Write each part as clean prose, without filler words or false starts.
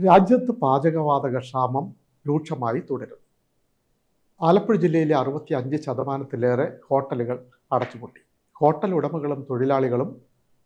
രാജ്യത്ത് പാചകവാതക ക്ഷാമം രൂക്ഷമായി തുടരുന്നു. ആലപ്പുഴ ജില്ലയിലെ 65% ഹോട്ടലുകൾ അടച്ചുപൂട്ടി. ഹോട്ടൽ ഉടമകളും തൊഴിലാളികളും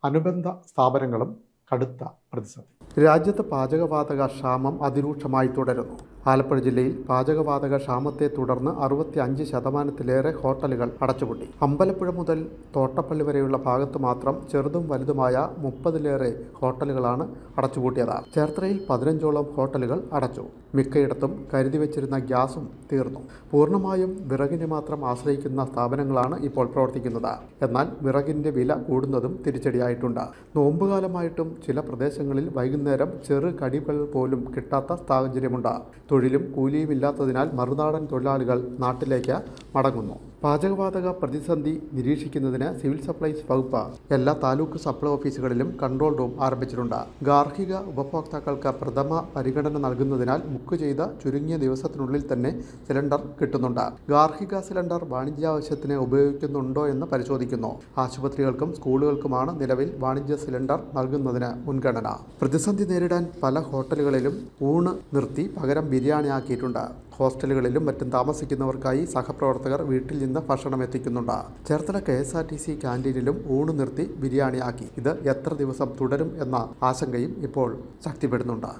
അനുബന്ധ സ്ഥാപനങ്ങളും കടുത്ത പ്രതിസന്ധി. രാജ്യത്ത് പാചകവാതക ക്ഷാമം അതിരൂക്ഷമായി തുടരുന്നു. ആലപ്പുഴ ജില്ലയിൽ പാചകവാതക ക്ഷാമത്തെ തുടർന്ന് 65% ഹോട്ടലുകൾ അടച്ചുപൂട്ടി. അമ്പലപ്പുഴ മുതൽ തോട്ടപ്പള്ളി വരെയുള്ള ഭാഗത്ത് മാത്രം ചെറുതും വലുതുമായ 30-ലേറെ ഹോട്ടലുകളാണ് അടച്ചുപൂട്ടിയത്. ചേർത്തലയിൽ 15ഓളം ഹോട്ടലുകൾ അടച്ചു. മിക്കയിടത്തും കരുതി വെച്ചിരുന്ന ഗ്യാസും തീർന്നു. പൂർണ്ണമായും വിറകിനെ മാത്രം ആശ്രയിക്കുന്ന സ്ഥാപനങ്ങളാണ് ഇപ്പോൾ പ്രവർത്തിക്കുന്നത്. എന്നാൽ വിറകിന്റെ വില കൂടുന്നതും തിരിച്ചടിയായിട്ടുണ്ട്. നോമ്പുകാലമായിട്ടും ചില പ്രദേശങ്ങളിൽ വൈകുന്നേരം ചെറു കടികൾ പോലും കിട്ടാത്ത സാഹചര്യമുണ്ട്. തൊഴിലും കൂലിയും ഇല്ലാത്തതിനാൽ മറുനാടൻ തൊഴിലാളികൾ നാട്ടിലേക്ക് മടങ്ങുന്നു. പാചകവാതക പ്രതിസന്ധി നിരീക്ഷിക്കുന്നതിന് സിവിൽ സപ്ലൈസ് വകുപ്പ് എല്ലാ താലൂക്ക് സപ്ലൈ ഓഫീസുകളിലും കൺട്രോൾ റൂം ആരംഭിച്ചിട്ടുണ്ട്. ഗാർഹിക ഉപഭോക്താക്കൾക്ക് പ്രഥമ പരിഗണന നൽകുന്നതിനാൽ ബുക്ക് ചെയ്ത ചുരുങ്ങിയ ദിവസത്തിനുള്ളിൽ തന്നെ സിലിണ്ടർ കിട്ടുന്നുണ്ട്. ഗാർഹിക സിലിണ്ടർ വാണിജ്യാവശ്യത്തിന് ഉപയോഗിക്കുന്നുണ്ടോ എന്ന് പരിശോധിക്കുന്നു. ആശുപത്രികൾക്കും സ്കൂളുകൾക്കുമാണ് നിലവിൽ വാണിജ്യ സിലിണ്ടർ നൽകുന്നതിന് മുൻഗണന. പ്രതിസന്ധി നേരിടാൻ പല ഹോട്ടലുകളിലും ഊണ് നിർത്തി പകരം ബിരിയാണി ആക്കിയിട്ടുണ്ട്. ഹോസ്റ്റലുകളിലും മറ്റും താമസിക്കുന്നവർക്കായി സഹപ്രവർത്തകർ വീട്ടിൽ നിന്ന് ഭക്ഷണം എത്തിക്കുന്നുണ്ട്. ചേർത്തല KSRTC ക്യാൻറ്റീനിലും ഊണ് നിർത്തി ബിരിയാണി ആക്കി. ഇത് എത്ര ദിവസം തുടരും എന്ന ആശങ്കയും ഇപ്പോൾ ശക്തിപ്പെടുന്നുണ്ട്.